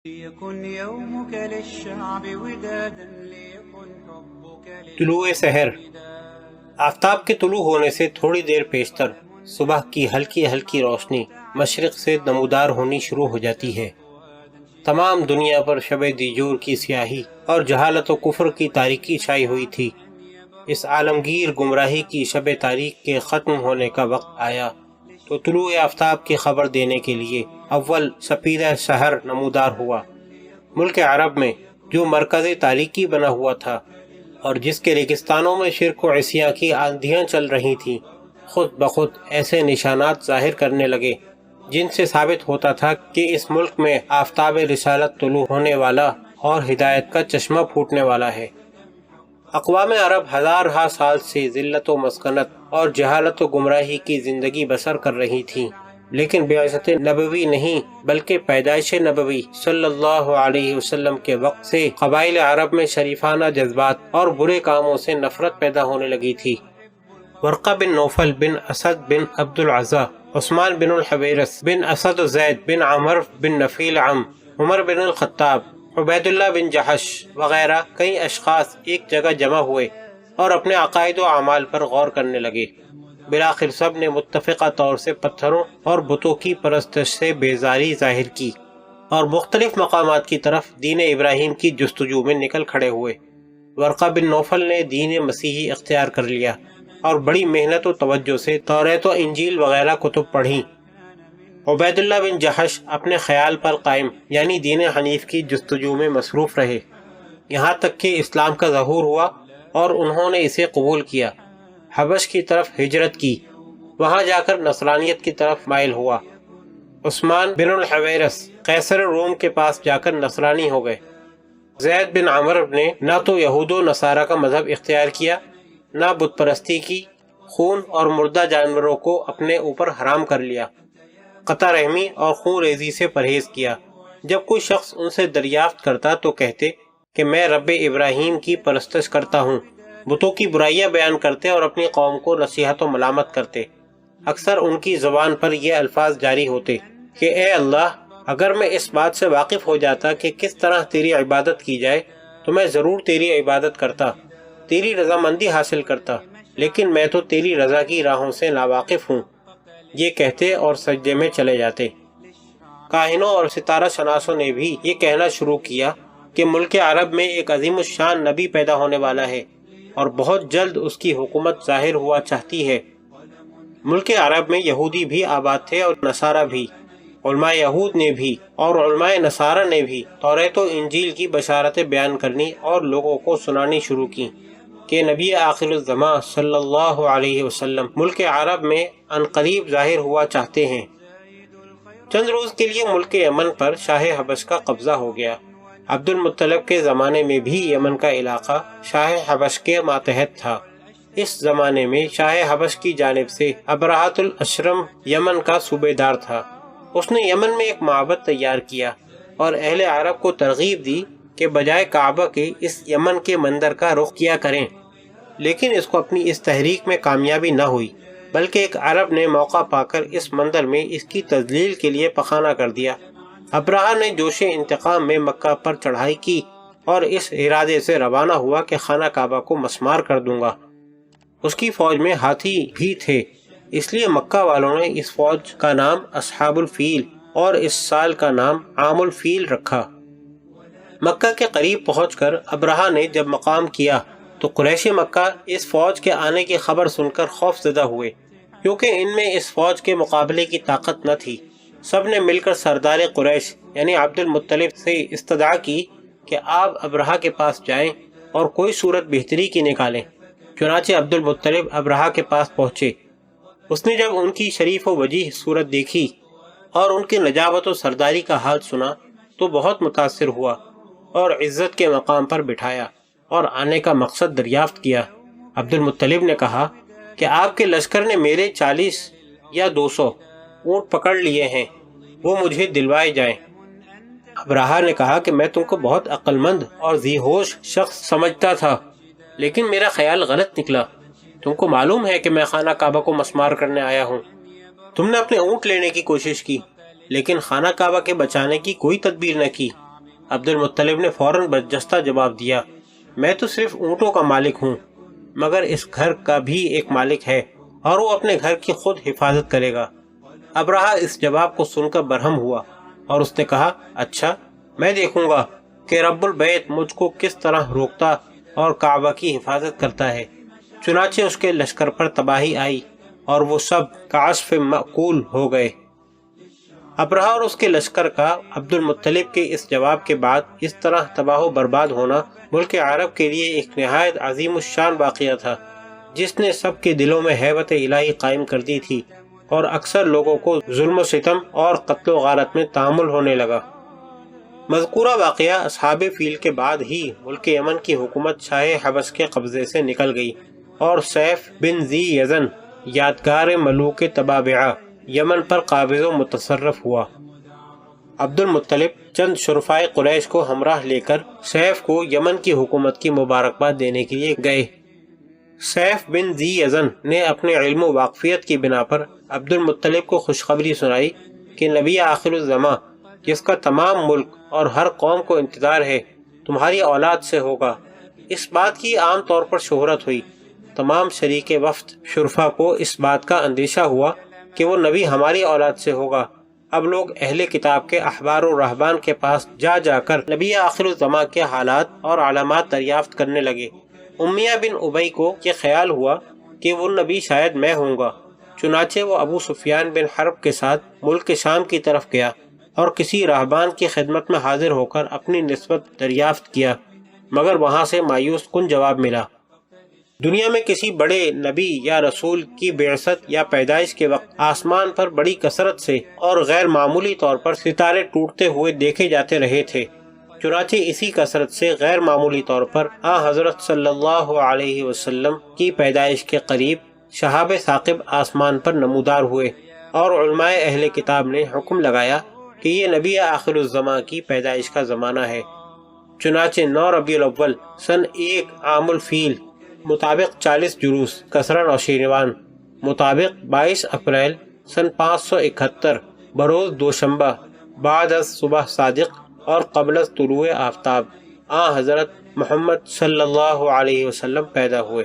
ليكن يومك للشعب ودادا ليكن حبك طلوع سحر آفتاب کے طلوع ہونے سے تھوڑی دیر پیشتر صبح کی ہلکی ہلکی روشنی مشرق سے نمودار ہونی شروع ہو جاتی ہے۔ تمام دنیا پر شب دیجور کی سیاہی اور جہالت و کفر کی تاریکی چھائی ہوئی تھی۔ اس عالمگیر گمراہی کی شب تاریک کے ختم ہونے کا وقت آیا تو طلوع آفتاب کی خبر دینے کے لیے اول سپیدہ سحر نمودار ہوا۔ ملک عرب میں جو مرکز تاریکی بنا ہوا تھا اور جس کے ریگستانوں میں شرک و عصیاں کی آندھیاں چل رہی تھیں، خود بخود ایسے نشانات ظاہر کرنے لگے جن سے ثابت ہوتا تھا کہ اس ملک میں آفتاب رسالت طلوع ہونے والا اور ہدایت کا چشمہ پھوٹنے والا ہے۔ اقوام عرب ہزارہا سال سے ذلت و مسکنت اور جہالت و گمراہی کی زندگی بسر کر رہی تھیں، لیکن بعثت نبوی نہیں بلکہ پیدائش نبوی صلی اللہ علیہ وسلم کے وقت سے قبائل عرب میں شریفانہ جذبات اور برے کاموں سے نفرت پیدا ہونے لگی تھی۔ ورقہ بن نوفل بن اسد بن عبد العزا، عثمان بن الحویرث بن اسد زید بن عمر بن نفیل عم، عمر بن الخطاب، عبید اللہ بن جحش وغیرہ کئی اشخاص ایک جگہ جمع ہوئے اور اپنے عقائد و اعمال پر غور کرنے لگے۔ بالآخر سب نے متفقہ طور سے پتھروں اور بتوں کی پرستش سے بیزاری ظاہر کی اور مختلف مقامات کی طرف دین ابراہیم کی جستجو میں نکل کھڑے ہوئے۔ ورقہ بن نوفل نے دین مسیحی اختیار کر لیا اور بڑی محنت و توجہ سے توریت و انجیل وغیرہ کتب پڑھیں۔ عبید اللہ بن جحش اپنے خیال پر قائم یعنی دین حنیف کی جستجو میں مصروف رہے، یہاں تک کہ اسلام کا ظہور ہوا اور انہوں نے اسے قبول کیا۔ حبش کی طرف ہجرت کی، وہاں جا کر نصرانیت کی طرف مائل ہوا۔ عثمان بن الحویرث قیصر روم کے پاس جا کر نصرانی ہو گئے۔ زید بن عمر نے نہ تو یہود و نصارہ کا مذہب اختیار کیا، نہ بت پرستی کی، خون اور مردہ جانوروں کو اپنے اوپر حرام کر لیا، قطع رحمی اور خون ریزی سے پرہیز کیا۔ جب کوئی شخص ان سے دریافت کرتا تو کہتے کہ میں رب ابراہیم کی پرستش کرتا ہوں، بتوں کی برائیاں بیان کرتے اور اپنی قوم کو نصیحت و ملامت کرتے۔ اکثر ان کی زبان پر یہ الفاظ جاری ہوتے کہ اے اللہ، اگر میں اس بات سے واقف ہو جاتا کہ کس طرح تیری عبادت کی جائے تو میں ضرور تیری عبادت کرتا، تیری رضامندی حاصل کرتا، لیکن میں تو تیری رضا کی راہوں سے ناواقف ہوں، یہ کہتے اور سجدے میں چلے جاتے۔ کاہنوں اور ستارہ شناسوں نے بھی یہ کہنا شروع کیا کہ ملک عرب میں ایک عظیم الشان نبی پیدا ہونے والا ہے اور بہت جلد اس کی حکومت ظاہر ہوا چاہتی ہے۔ ملک عرب میں یہودی بھی آباد تھے اور نصارہ بھی۔ علماء یہود نے بھی اور علماء نصارہ نے بھی توریت و انجیل کی بشارتیں بیان کرنی اور لوگوں کو سنانی شروع کی کہ نبی آخر الزماں صلی اللہ علیہ وسلم ملک عرب میں عنقریب ظاہر ہوا چاہتے ہیں۔ چند روز کے لیے ملک یمن پر شاہ حبش کا قبضہ ہو گیا۔ عبد المطلب کے زمانے میں بھی یمن کا علاقہ شاہ حبش کے ماتحت تھا۔ اس زمانے میں شاہ حبش کی جانب سے ابرہۃ الاشرم یمن کا صوبے دار تھا۔ اس نے یمن میں ایک معبد تیار کیا اور اہل عرب کو ترغیب دی کہ بجائے کعبہ کے اس یمن کے مندر کا رخ کیا کریں، لیکن اس کو اپنی اس تحریک میں کامیابی نہ ہوئی، بلکہ ایک عرب نے موقع پا کر اس مندر میں اس کی تذلیل کے لیے پخانہ کر دیا۔ ابرہہ نے جوش انتقام میں مکہ پر چڑھائی کی اور اس ارادے سے روانہ ہوا کہ خانہ کعبہ کو مسمار کر دوں گا۔ اس کی فوج میں ہاتھی بھی تھے، اس لیے مکہ والوں نے اس فوج کا نام اصحاب الفیل اور اس سال کا نام عام الفیل رکھا۔ مکہ کے قریب پہنچ کر ابرہہ نے جب مقام کیا تو قریش مکہ اس فوج کے آنے کی خبر سن کر خوف زدہ ہوئے، کیونکہ ان میں اس فوج کے مقابلے کی طاقت نہ تھی۔ سب نے مل کر سردار قریش یعنی عبد المطلب سے استدعا کی کہ آپ ابرہہ کے پاس جائیں اور کوئی صورت بہتری کی نکالیں۔ چنانچہ عبد المطلب ابرہہ کے پاس پہنچے۔ اس نے جب ان کی شریف و وجیح صورت دیکھی اور ان کی نجابت و سرداری کا حال سنا تو بہت متاثر ہوا اور عزت کے مقام پر بٹھایا اور آنے کا مقصد دریافت کیا۔ عبد المطلب نے کہا کہ آپ کے لشکر نے میرے 40 یا 200 اونٹ پکڑ لیے ہیں، وہ مجھے دلوائے جائیں۔ ابرہہ نے کہا کہ میں تم کو بہت عقل مند اور ذی ہوش شخص سمجھتا تھا، لیکن میرا خیال غلط نکلا۔ تم کو معلوم ہے کہ میں خانہ کعبہ کو مسمار کرنے آیا ہوں۔ تم نے اپنے اونٹ لینے کی کوشش کی، لیکن خانہ کعبہ کے بچانے کی کوئی تدبیر نہ کی۔ عبد المطلب نے فوراً برجستہ جواب دیا، میں تو صرف اونٹوں کا مالک ہوں، مگر اس گھر کا بھی ایک مالک ہے اور وہ اپنے گھر کی خود حفاظت کرے گا۔ ابرہہ اس جواب کو سن کر برہم ہوا اور اس نے کہا، اچھا، میں دیکھوں گا کہ رب البیت مجھ کو کس طرح روکتا اور کعبہ کی حفاظت کرتا ہے۔ چنانچہ اس کے لشکر پر تباہی آئی اور وہ سب کعصف مأکول ہو گئے۔ ابرہہ اور اس کے لشکر کا عبد المطلب کے اس جواب کے بعد اس طرح تباہ و برباد ہونا ملک عرب کے لیے ایک نہایت عظیم الشان واقعہ تھا، جس نے سب کے دلوں میں ہیبت الہی قائم کر دی تھی اور اکثر لوگوں کو ظلم و ستم اور قتل و غارت میں تعامل ہونے لگا۔ مذکورہ واقعہ اصحاب فیل کے بعد ہی ملک یمن کی حکومت شاہ حبش کے قبضے سے نکل گئی اور سیف بن ذی یزن یادگار ملوک تبابعہ یمن پر قابض و متصرف ہوا۔ عبد المطلب چند شرفائے قریش کو ہمراہ لے کر سیف کو یمن کی حکومت کی مبارکباد دینے کے لیے گئے۔ سیف بن ذی یزن نے اپنے علم و واقفیت کی بنا پر عبد المطلب کو خوشخبری سنائی کہ نبی آخر الزماں، جس کا تمام ملک اور ہر قوم کو انتظار ہے، تمہاری اولاد سے ہوگا۔ اس بات کی عام طور پر شہرت ہوئی۔ تمام شریک وفد شرفا کو اس بات کا اندیشہ ہوا کہ وہ نبی ہماری اولاد سے ہوگا۔ اب لوگ اہل کتاب کے احبار و رہبان کے پاس جا جا کر نبی آخر الزماں کے حالات اور علامات دریافت کرنے لگے۔ امیہ بن ابی کو یہ خیال ہوا کہ وہ نبی شاید میں ہوں گا، چنانچہ وہ ابو سفیان بن حرب کے ساتھ ملک شام کی طرف گیا اور کسی راہبان کی خدمت میں حاضر ہو کر اپنی نسبت دریافت کیا، مگر وہاں سے مایوس کن جواب ملا۔ دنیا میں کسی بڑے نبی یا رسول کی بعثت یا پیدائش کے وقت آسمان پر بڑی کثرت سے اور غیر معمولی طور پر ستارے ٹوٹتے ہوئے دیکھے جاتے رہے تھے، چنانچہ اسی کثرت سے غیر معمولی طور پر حضرت صلی اللہ علیہ وسلم کی پیدائش کے قریب شہاب ثاقب آسمان پر نمودار ہوئے، اور علماء اہل کتاب نے حکم لگایا کہ یہ نبی آخر الزماں کی پیدائش کا زمانہ ہے۔ چنانچہ 9 ربیع الاول سن 1 عام الفیل مطابق 40 جلوس کسرا نوشیروان مطابق 22 اپریل سن 571 بروز دوشنبہ بعد از صبح صادق اور قبل از طلوع آفتاب حضرت محمد صلی اللہ علیہ وسلم پیدا ہوئے۔